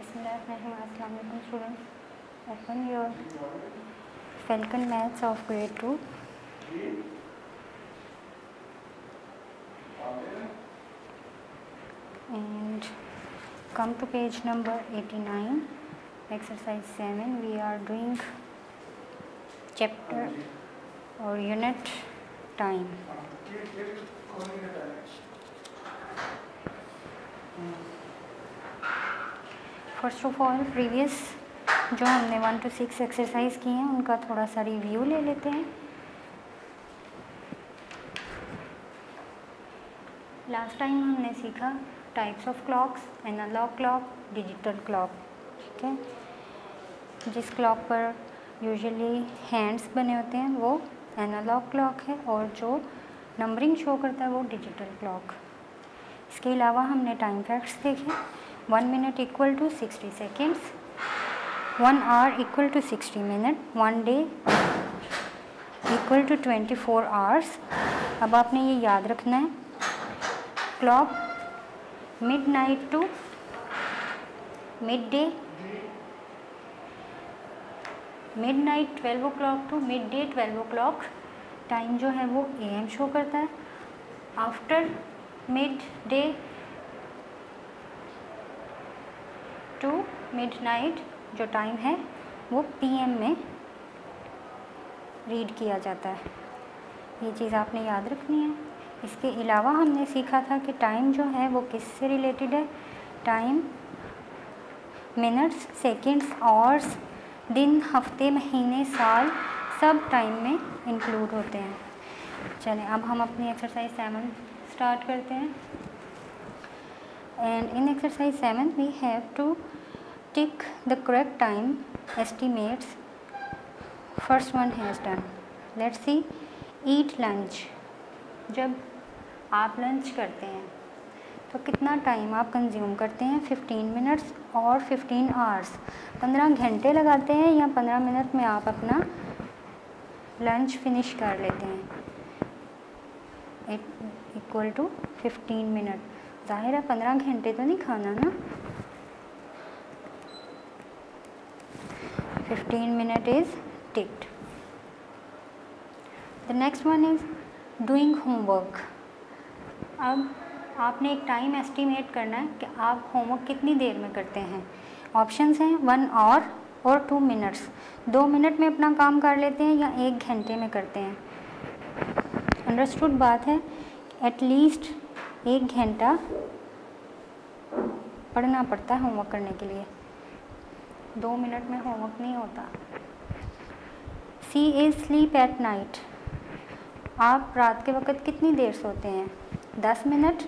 Assalamualaikum students. Open your Falcon Maths of grade 2. And come to page number 89, exercise 7. We are doing chapter or unit time. First of all previous जो हमने 1 to 6 exercise की हैं उनका थोड़ा सा review ले लेते हैं। लास्ट टाइम हमने सीखा types of clocks, analogue clock, digital clock. ठीक है, जिस क्लॉक पर यूजुअली हैंड्स बने होते हैं वो एनालॉग क्लॉक है और जो नंबरिंग शो करता है वो डिजिटल क्लॉक। इसके अलावा हमने टाइम फैक्ट्स देखे। 1 minute equal to 60 seconds, 1 hour equal to 60 minutes, 1 day equal to 24 hours। अब आपने ये याद रखना है, clock midnight to midday, midnight 12 o'clock to midday 12 o'clock time जो है वो AM शो करता है। आफ्टर midday टू मिडनाइट जो टाइम है वो PM में रीड किया जाता है। ये चीज़ आपने याद रखनी है। इसके अलावा हमने सीखा था कि टाइम जो है वो किससे रिलेटेड है। टाइम मिनट्स, सेकंड्स, आवर्स, दिन, हफ्ते, महीने, साल सब टाइम में इंक्लूड होते हैं। चलें अब हम अपनी एक्सरसाइज 7 स्टार्ट करते हैं। And in exercise 7 we have to tick the correct time estimates. First one has done. Let's see. Eat lunch. जब आप लंच करते हैं तो कितना टाइम आप कंज्यूम करते हैं? 15 मिनट्स और 15 आवर्स। 15 घंटे लगाते हैं या 15 मिनट में आप अपना लंच फिनिश कर लेते हैं? Equal to 15 minute. ज़ाहिर है 15 घंटे तो नहीं खाना ना। 15 minute is ticked. The next one is doing homework. अब आपने एक टाइम एस्टिमेट करना है कि आप होमवर्क कितनी देर में करते हैं। ऑप्शंस हैं 1 आवर और 2 मिनट्स। 2 मिनट में अपना काम कर लेते हैं या 1 घंटे में करते हैं। अंडरस्टूड बात है, एटलीस्ट 1 घंटा पढ़ना पड़ता है होमवर्क करने के लिए। 2 मिनट में होमवर्क नहीं होता। सी इज़ स्लीप एट नाइट। आप रात के वक्त कितनी देर सोते हैं? 10 मिनट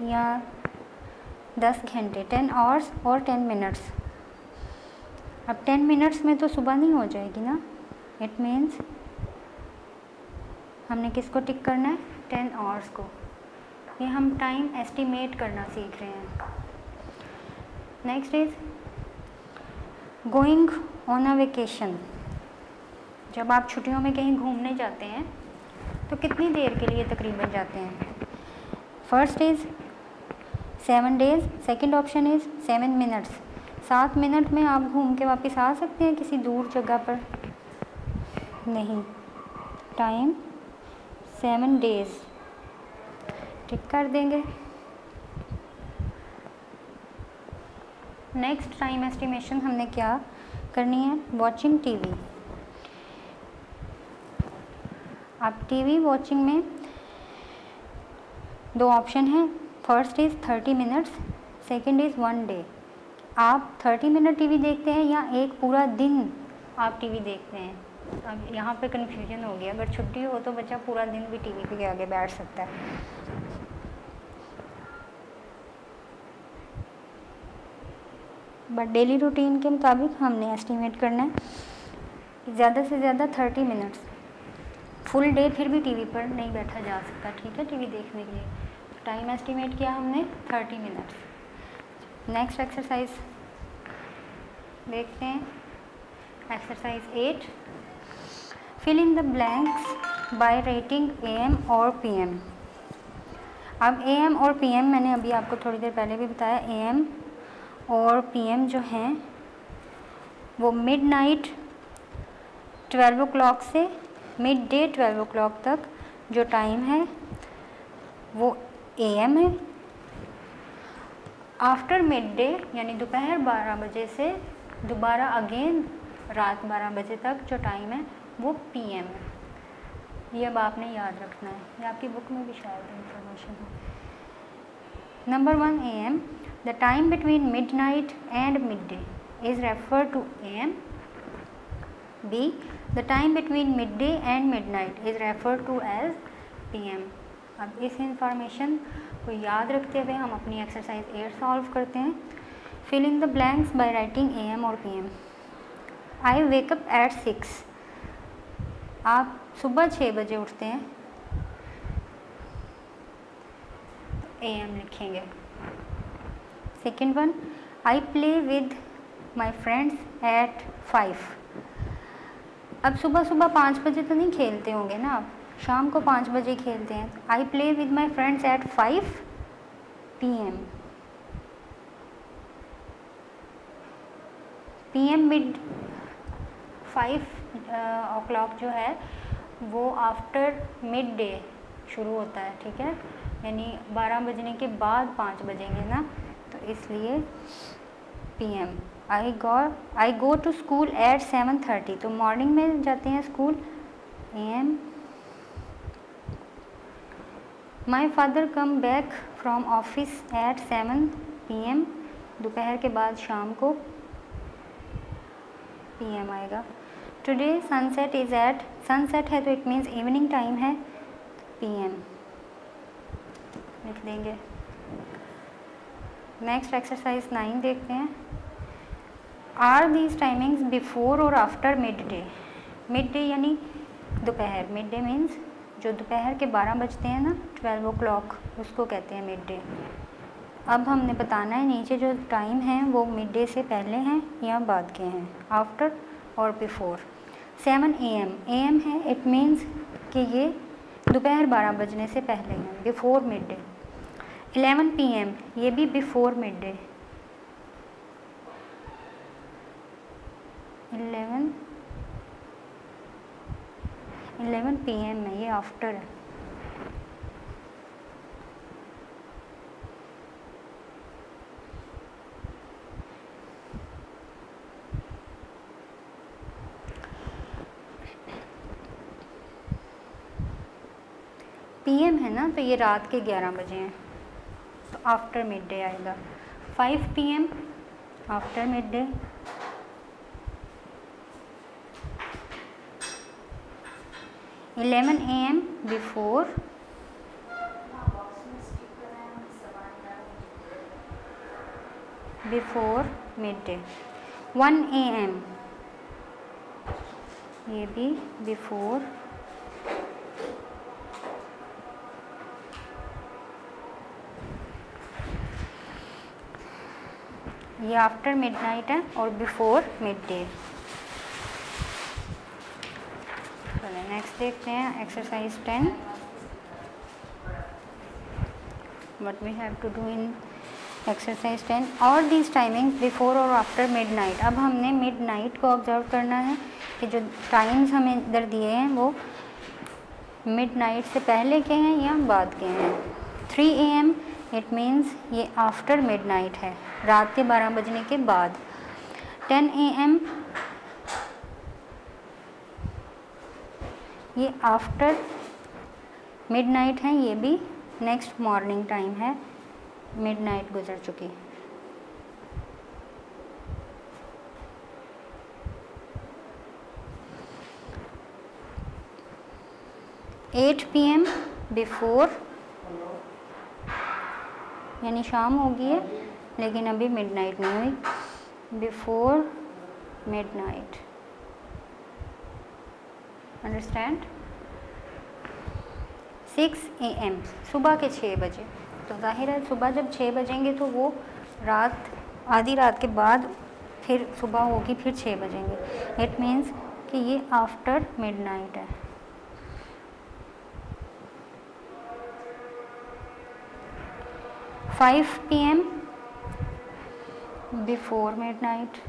या 10 घंटे? 10 आवर्स और 10 मिनट्स। अब 10 मिनट्स में तो सुबह नहीं हो जाएगी ना। इट मीन्स हमने किसको टिक करना है? 10 आवर्स को। ये हम टाइम एस्टिमेट करना सीख रहे हैं। Next is going on a vacation. जब आप छुट्टियों में कहीं घूमने जाते हैं तो कितनी देर के लिए तकरीबन जाते हैं? First is 7 days, second option is 7 minutes. 7 minute में आप घूम के वापस आ सकते हैं किसी दूर जगह पर? नहीं। टाइम 7 days टिक कर देंगे। नेक्स्ट टाइम एस्टिमेशन हमने क्या करनी है? Watching TV. अब टीवी वॉचिंग में 2 ऑप्शन हैं। First is 30 minutes, second is 1 day. आप 30 मिनट टीवी देखते हैं या एक पूरा दिन आप टीवी देखते हैं? अब यहाँ पे कन्फ्यूजन हो गया। अगर छुट्टी हो तो बच्चा पूरा दिन भी टीवी के आगे बैठ सकता है। बट डेली रूटीन के मुताबिक हमने एस्टिमेट करना है ज़्यादा से ज़्यादा 30 मिनट्स। फुल डे फिर भी टीवी पर नहीं बैठा जा सकता, ठीक है, टीवी देखने के लिए। टाइम एस्टिमेट किया हमने 30 मिनट्स। नेक्स्ट एक्सरसाइज देखते हैं। Exercise 8, fill in the blanks by writing AM और PM। अब AM और PM मैंने अभी आपको थोड़ी देर पहले भी बताया। AM और PM जो हैं वो मिडनाइट 12 o'clock से मिड डे 12 o'clock तक जो टाइम है वो AM है। आफ्टर मिड डे यानी दोपहर 12 बजे से दोबारा अगेन रात 12 बजे तक जो टाइम है वो PM है। ये अब आपने याद रखना है, ये आपकी बुक में भी शायद इंफॉर्मेशन है। Number 1 AM, the time between midnight and mid day is referred to AM। B, the time between mid day and midnight is referred to as PM। अब इस इंफॉर्मेशन को याद रखते हुए हम अपनी एक्सरसाइज 8 सॉल्व करते हैं। Fill in the blanks by writing AM और PM। I wake up at 6, आप सुबह 6 बजे उठते हैं तो AM लिखेंगे। Second one, I play with my friends at 5। अब सुबह सुबह 5 बजे तो नहीं खेलते होंगे ना आप, शाम को 5 बजे खेलते हैं। I play with my friends at 5 PM। PM mid 5 o'clock जो है वो आफ्टर मिड डे शुरू होता है, ठीक है, यानी 12 बजने के बाद 5 बजेंगे ना, तो इसलिए PM। I go to school at 7:30, तो मॉर्निंग में जाते हैं school, AM। My father come back from office at 7 PM, दोपहर के बाद शाम को PM आएगा। Today sunset is at, sunset है तो इट मीन्स इवनिंग टाइम है, PM लिख देंगे। नेक्स्ट एक्सरसाइज 9 देखते हैं। आर दीज टाइमिंग्स बिफोर और after mid day. Mid day यानी दोपहर, मिड डे मीन्स जो दोपहर के 12 बजते हैं ना, 12 o'clock, उसको कहते हैं मिड डे। अब हमने बताना है नीचे जो टाइम है वो मिड डे से पहले हैं या बाद के हैं, आफ्टर और बिफोर। 7 AM, AM है, इट मीन्स कि ये दोपहर 12 बजने से पहले हैं, बिफोर मिड डे। 11 PM, ये भी बिफोर मिड डे। 11 PM है, ये आफ्टर है। PM है ना, तो ये रात के 11 बजे हैं, तो आफ्टर मिड डे आएगा। 5 PM after mid day. 11 AM before. Before mid day. 1 AM, ये भी बिफोर। ये आफ्टर मिडनाइट है और बिफोर मिड डे। चलिए नेक्स्ट देखते हैं exercise 10। What we have to do in exercise 10। और दीज टाइमिंग्स बिफोर और आफ्टर मिडनाइट। अब हमने मिडनाइट को ऑब्जर्व करना है कि जो टाइम्स हमें इधर दिए हैं वो मिडनाइट से पहले के हैं या बाद के हैं। 3 AM, इट मीन्स ये आफ्टर मिडनाइट है, रात के 12 बजने के बाद। 10 AM, ये आफ्टर मिडनाइट है, ये भी नेक्स्ट मॉर्निंग टाइम है, मिडनाइट गुजर चुकी। 8 PM बिफोर, यानी शाम हो गई है लेकिन अभी मिडनाइट नहीं हुई। Before midnight, understand. 6 AM, सुबह के 6 बजे। तो जाहिर है सुबह जब 6 बजेंगे तो वो रात, आधी रात के बाद फिर सुबह होगी, फिर 6 बजेंगे। इट मीन्स कि ये आफ्टर मिडनाइट है। 5 PM before midnight.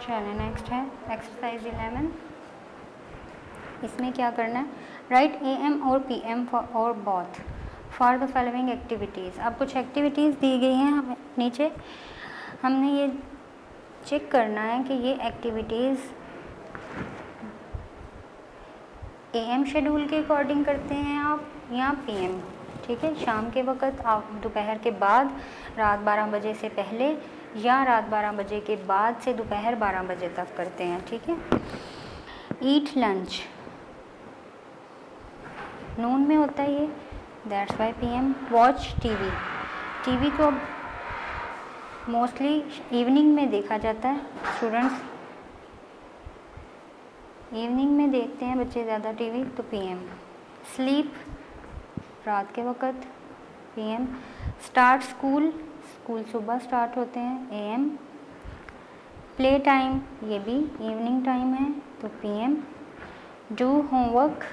चलिए नेक्स्ट है एक्सरसाइज 11। इसमें क्या करना है, राइट AM और PM और both for the following activities. अब कुछ एक्टिविटीज़ दी गई हैं हमें नीचे, हमने ये चेक करना है कि ये एक्टिविटीज़ AM शेड्यूल के अकॉर्डिंग करते हैं आप या PM। ठीक है, शाम के वक़्त आप दोपहर के बाद रात 12 बजे से पहले या रात 12 बजे के बाद से दोपहर 12 बजे तक करते हैं। ठीक है, ईट लंच नून में होता है ये, that's why PM। Watch TV को मोस्टली इवनिंग में देखा जाता है, स्टूडेंट्स इवनिंग में देखते हैं बच्चे ज़्यादा टीवी, तो PM। स्लीप रात के वक़्त, PM। स्टार्ट स्कूल सुबह स्टार्ट होते हैं, AM। प्ले टाइम ये भी इवनिंग टाइम है, तो PM। डू होमवर्क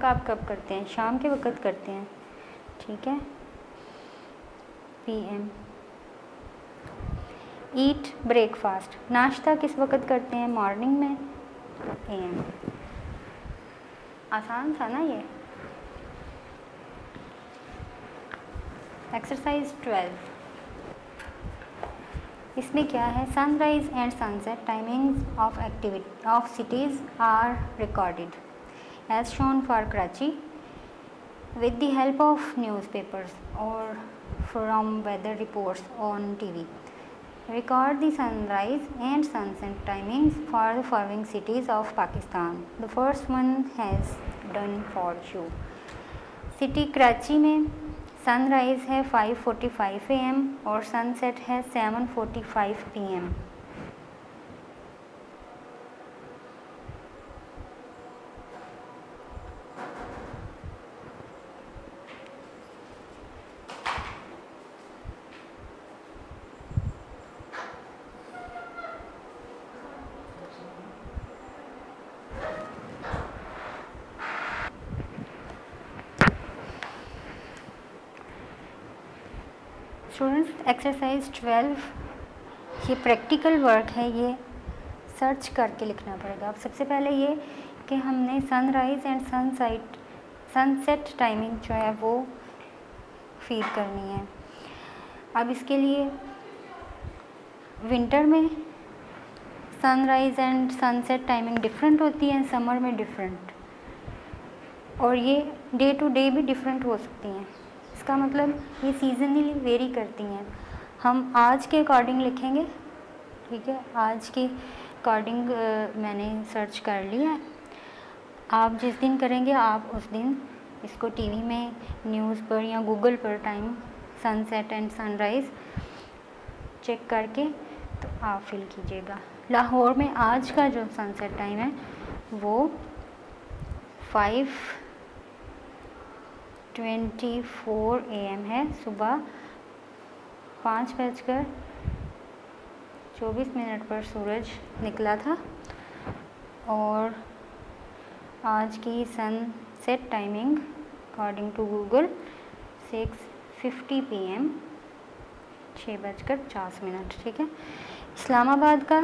आप कब करते हैं, शाम के वक़्त करते हैं। ठीक है, PM। ईट ब्रेकफास्ट नाश्ता किस वक़्त करते हैं, मॉर्निंग में, तो AM। आसान था ना ये। एक्सरसाइज 12, इसमें क्या है, sunrise and sunset timings of cities are recorded as shown for Karachi with the help of newspapers or from weather reports on TV. Record the sunrise and sunset timings for the following cities of Pakistan. The first one has done for you. City Karachi में sunrise है 5:45 AM और sunset है 7:45 PM। Students exercise 12 ये practical work है, ये search करके लिखना पड़ेगा। अब सबसे पहले ये कि हमने सनराइज़ एंड सनसेट टाइमिंग जो है वो फीड करनी है। अब इसके लिए विंटर में sunrise and sunset timing different होती है, समर में डिफरेंट, और ये डे टू डे भी डिफरेंट हो सकती हैं। इसका मतलब ये सीजनली वेरी करती हैं। हम आज के अकॉर्डिंग लिखेंगे, ठीक है, आज के अकॉर्डिंग मैंने सर्च कर लिया है। आप जिस दिन करेंगे आप उस दिन इसको टीवी में, न्यूज़ पर या गूगल पर time sunset and sunrise check करके तो आप फिल कीजिएगा। लाहौर में आज का जो सनसेट टाइम है वो 5:24 AM है, सुबह 5:24 पर सूरज निकला था। और आज की sunset timing according to Google 6:50 PM, 6:50। ठीक है, इस्लामाबाद का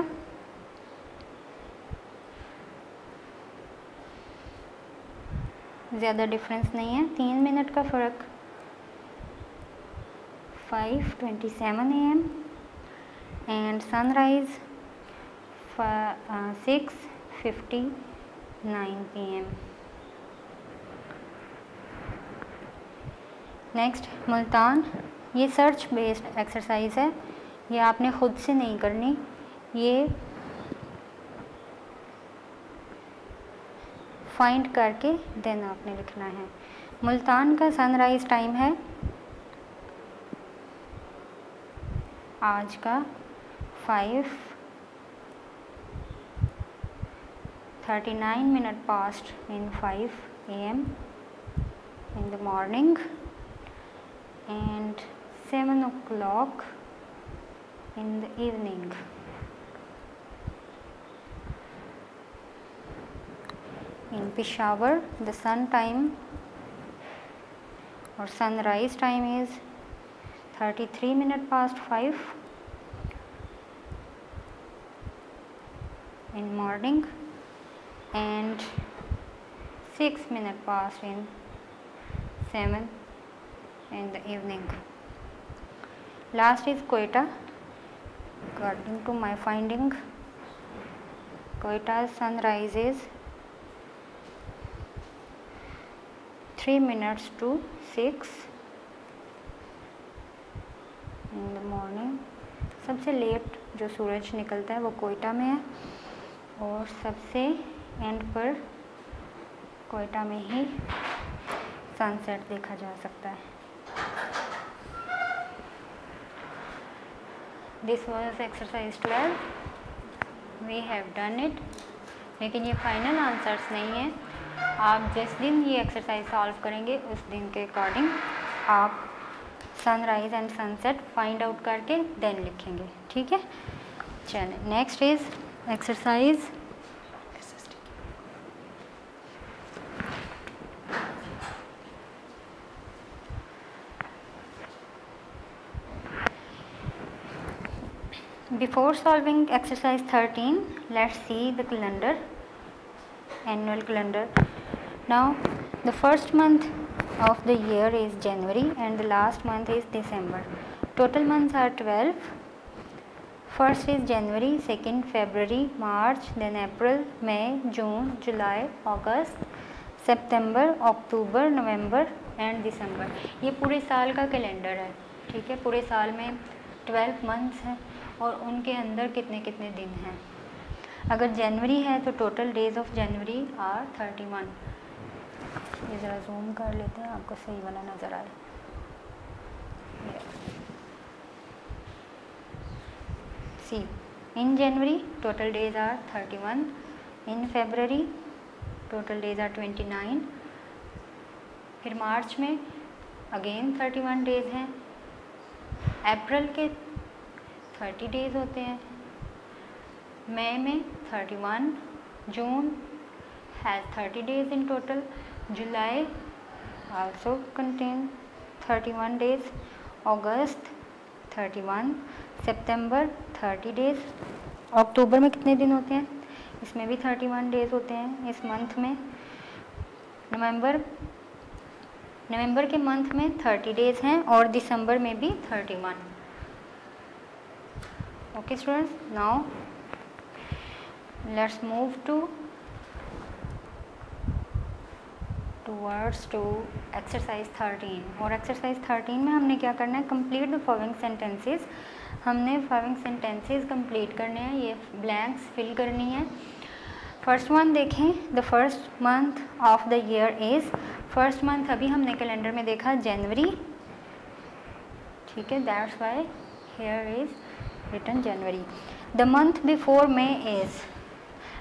ज़्यादा डिफरेंस नहीं है, 3 मिनट का फ़र्क, 5:27 AM and sunrise 6:59 PM। Next Multan, ये सर्च बेस्ड एक्सरसाइज है, ये आपने ख़ुद से नहीं करनी, ये फाइंड करके देन आपने लिखना है। मुल्तान का सनराइज़ टाइम है आज का 5:39 past in 5 AM in the morning and 7 o'clock in the evening। In Peshawar, the sun time or sunrise time is 33 minutes past 5 in morning and 6 minutes past in 7 in the evening. Last is Quetta. According to my finding, Quetta's sunrise is 3 minutes to 6 in the morning. सबसे late जो सूरज निकलता है वो क्वेटा में है और सबसे and पर क्वेटा में ही सनसेट देखा जा सकता है. This was exercise 12. We have done it. लेकिन ये फाइनल आंसर्स नहीं है. आप जिस दिन ये एक्सरसाइज सॉल्व करेंगे उस दिन के अकॉर्डिंग आप sunrise and sunset find out करके देन लिखेंगे. ठीक है. चलिए next is exercise Before solving exercise 13, let's see the calendar, annual calendar. Now, the first month of the year is January and the last month is December. Total months are 12. First is January, second February, March, then April, May, June, July, August, September, October, November and December. ये पूरे साल का calendar है. ठीक है. पूरे साल में 12 मंथ्स हैं और उनके अंदर कितने कितने दिन हैं. अगर जनवरी है तो total days of January are 31. ये ज़रा जूम कर लेते हैं आपको सही वाला नज़र आए. See in January total days are 31. In February total days are 29. फिर मार्च में अगेन 31 डेज हैं. अप्रैल के 30 डेज होते हैं. मई में 31. June has 30 days in total. July also contain 31 days. August 31. September 30 days. अक्टूबर में कितने दिन होते हैं? इसमें भी 31 डेज होते हैं इस मंथ में. नवंबर के मंथ में 30 डेज हैं और दिसंबर में भी 31. Okay students, now let's move towards to exercise 13. और exercise 13 में हमने क्या करना है? complete the following sentences. हमने following sentences complete करने हैं. ये blanks fill करनी है. फर्स्ट वन देखें. the first month of the year is. First month अभी हमने कैलेंडर में देखा जनवरी. ठीक है. that's why here is written January. The month before May is.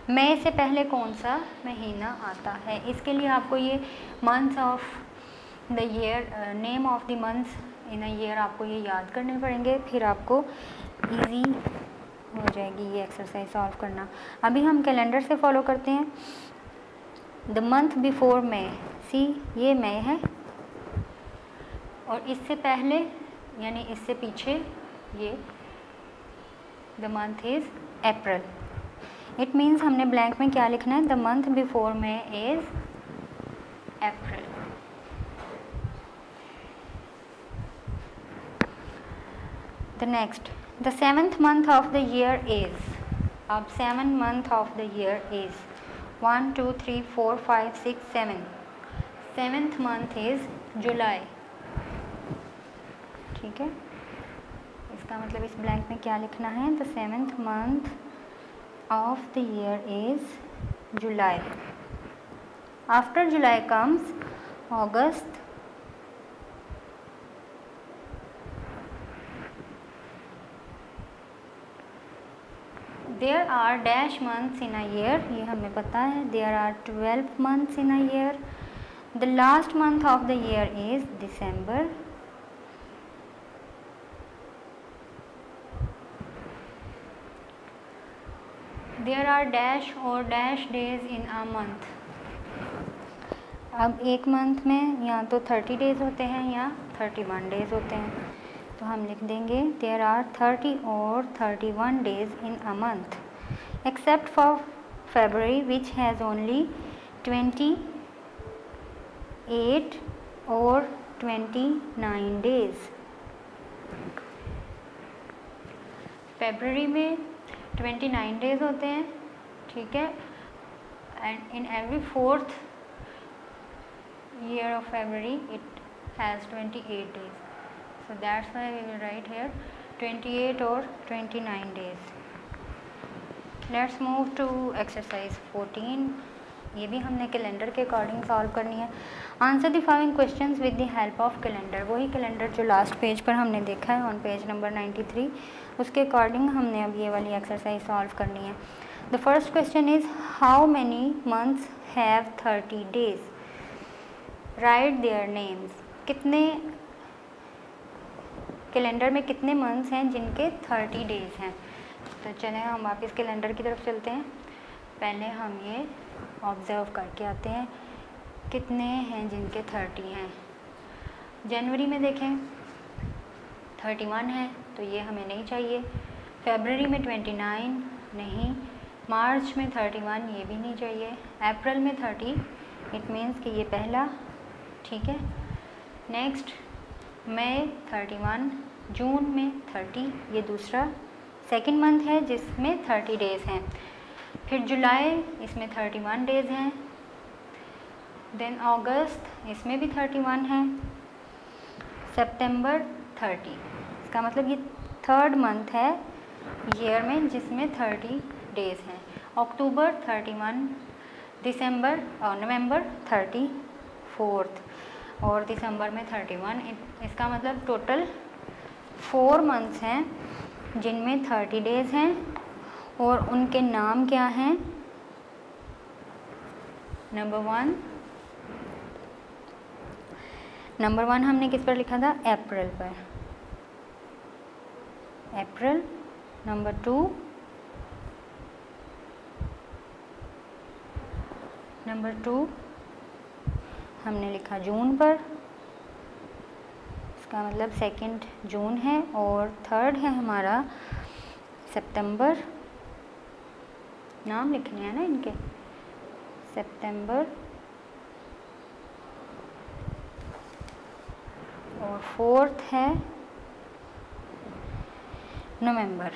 मई से पहले कौन सा महीना आता है? इसके लिए आपको ये months of the year, name of the months in a year आपको ये याद करने पड़ेंगे. फिर आपको इजी हो जाएगी ये एक्सरसाइज सॉल्व करना. अभी हम कैलेंडर से फॉलो करते हैं. The month before May. सी ये मई है और इससे पहले यानी इससे पीछे ये the month is April. It means हमने ब्लैंक में क्या लिखना है? द मंथ बिफोर में is April. The next the 7th month of the year is. अब 7 month of the year is 1 2 3 4 5 6 7. 7th month is जुलाई. ठीक है. इसका मतलब इस ब्लैंक में क्या लिखना है? The 7th month of the year is July. After July comes August. There are dash months in a year. ये हमें पता है. There are 12 months in a year. The last month of the year is December. There are dash or dash days in a month. अब एक month में या तो 30 days होते हैं या 31 डेज़ होते हैं, तो हम लिख देंगे देयर आर 30 और 31 days in a month except for February which has only 28 और 29 डेज़। February में 29 डेज़ होते हैं, ठीक है, and in every 4th year of February it has 28 days, so that's why we will write here 28 or 29 days. Let's move to exercise 14. ये भी हमने calendar के अकॉर्डिंग सॉल्व करनी है। Answer the following questions with the help of calendar. वही calendar जो last page पर हमने देखा है ऑन पेज नंबर 93, उसके अकॉर्डिंग हमने अब ये वाली एक्सरसाइज सॉल्व करनी है। The first question is how many months have 30 days. Right their names. कितने कैलेंडर में कितने मंथ्स हैं जिनके 30 डेज़ हैं। तो चलें हम वापस कैलेंडर की तरफ चलते हैं। पहले हम ये ऑब्ज़र्व करके आते हैं कितने हैं जिनके 30 हैं। जनवरी में देखें 31 है, तो ये हमें नहीं चाहिए। फरवरी में 29 नहीं, मार्च में 31 ये भी नहीं चाहिए, अप्रैल में 30 इट मीन्स कि ये पहला, ठीक है। नेक्स्ट मई 31, जून में 30 ये दूसरा सेकंड मंथ है जिसमें 30 डेज़ हैं। फिर जुलाई इसमें 31 डेज़ हैं। देन अगस्त इसमें भी 31 है। सितंबर 30, इसका मतलब ये थर्ड मंथ है ईयर में जिसमें 30 डेज़ हैं। अक्टूबर 31, दिसंबर और नवंबर 34th और दिसंबर में 31। इसका मतलब टोटल 4 मंथ्स हैं जिनमें 30 डेज़ हैं और उनके नाम क्या हैं। नंबर वन हमने किस पर लिखा था, अप्रैल पर, अप्रैल। नंबर 2 हमने लिखा जून पर, इसका मतलब 2 जून है। और थर्ड है हमारा सितंबर, नाम लिखने हैं ना इनके, सितंबर। और फोर्थ है नवंबर।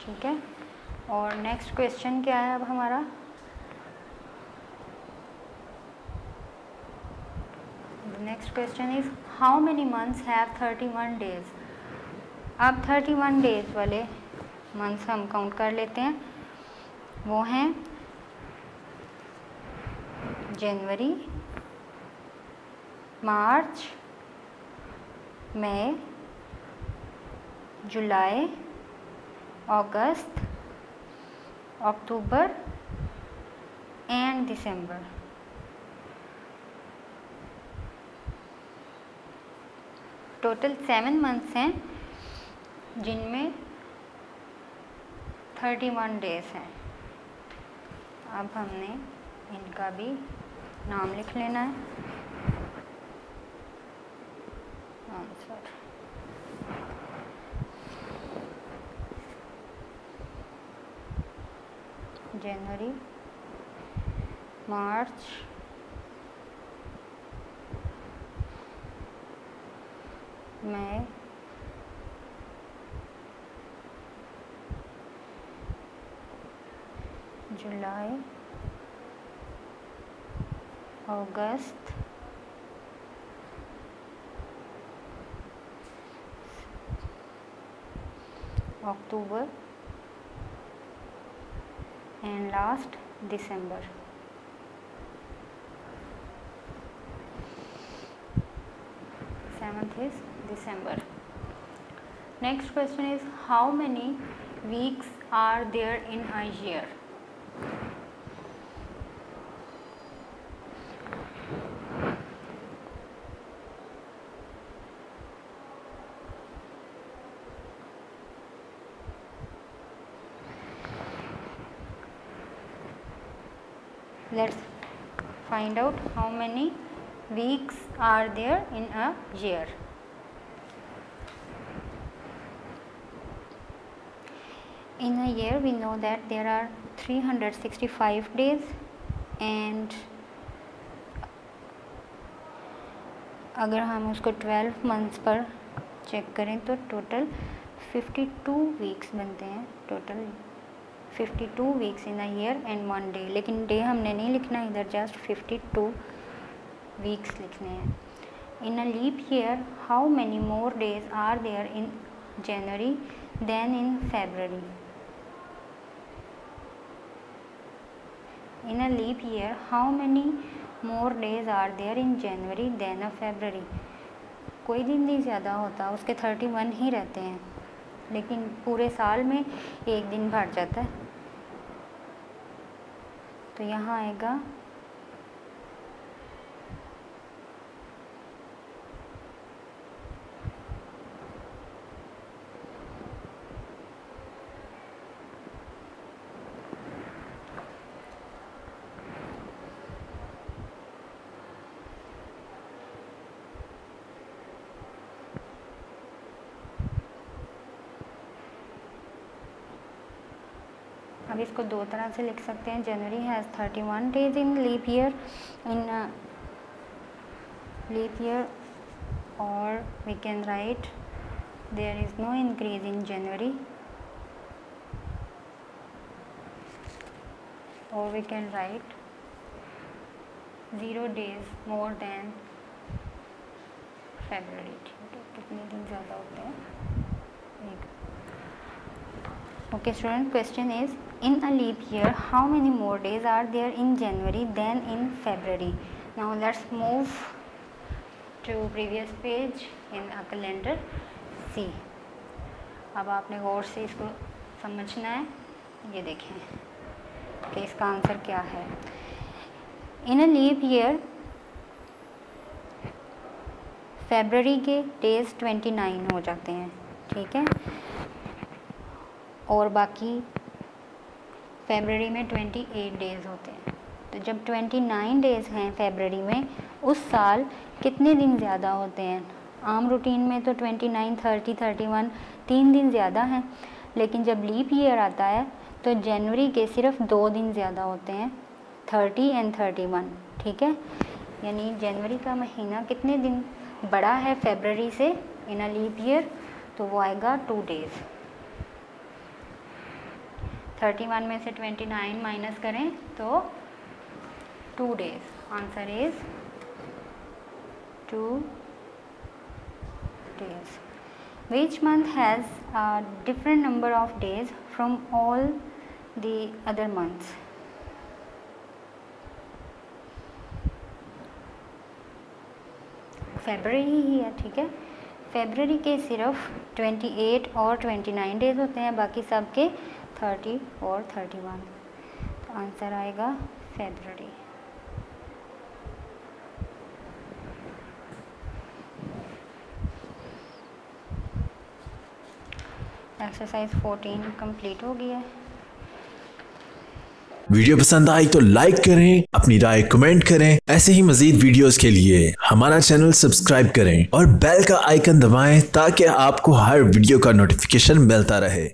ठीक है। और नेक्स्ट क्वेश्चन क्या है अब हमारा, next question is how many months have 31 days. अब 31 डेज वाले मंथ्स हम काउंट कर लेते हैं। वो हैं जनवरी, मार्च, मई, जुलाई, अगस्त, अक्टूबर एंड दिसंबर। टोटल 7 मंथ्स हैं जिनमें 31 डेज हैं। अब हमने इनका भी नाम लिख लेना है। Answer January, March, May, July, August, October and last December. Seventh is December. Next question is how many weeks are there in a year? Let's find out how many weeks are there in a year. In a year we know that there are 365 days, and अगर हम उसको 12 months पर check करें तो total 52 weeks बनते हैं. Total 52 weeks in a year and 1 day. लेकिन day हमने नहीं लिखना इधर, जस्ट 52 वीक्स लिखने हैं. In a leap year how many more days are there in January than in February. In a leap year, how many more days are there in January than a February? कोई दिन नहीं ज़्यादा होता, उसके 31 ही रहते हैं, लेकिन पूरे साल में एक दिन बढ़ जाता है. तो यहाँ आएगा अब इसको दो तरह से लिख सकते हैं. January has 31 days in leap year और we can write there is no increase in January, और we can write 0 days more than February. ठीक है, कितने दिन ज़्यादा होते हैं? Okay student, question is, in a leap year how many more days are there in January than in February? Now let's move to previous page in a calendar. See, अब आपने गौर से इसको समझना है. ये देखें कि इसका आंसर क्या है. In a leap year February के डेज 29 हो जाते हैं. ठीक है, और बाकी फेबररी में 28 डेज़ होते हैं. तो जब 29 डेज़ हैं फेबररी में, उस साल कितने दिन ज़्यादा होते हैं? आम रूटीन में तो 29, 30, 31 3 दिन ज़्यादा हैं, लेकिन जब लीप ईयर आता है तो जनवरी के सिर्फ 2 दिन ज़्यादा होते हैं, 30 एंड 31. ठीक है, यानी जनवरी का महीना कितने दिन बड़ा है फेबररी से इन अ लीप ईयर? तो वो आएगा 2 डेज़. 31 में से 29 माइनस करें तो 2 days. Answer is 2 days. Which month has a different number of days from all the other months? February ही है. ठीक है, फेबररी के सिर्फ 28 और 29 डेज़ होते हैं, बाकी सब के 30 और 31. तो आंसर आएगा फेबररी. एक्सरसाइज 14 कंप्लीट हो गया है. वीडियो पसंद आई तो लाइक करें, अपनी राय कमेंट करें. ऐसे ही मजीद वीडियोस के लिए हमारा चैनल सब्सक्राइब करें और बेल का आइकन दबाएं ताकि आपको हर वीडियो का नोटिफिकेशन मिलता रहे.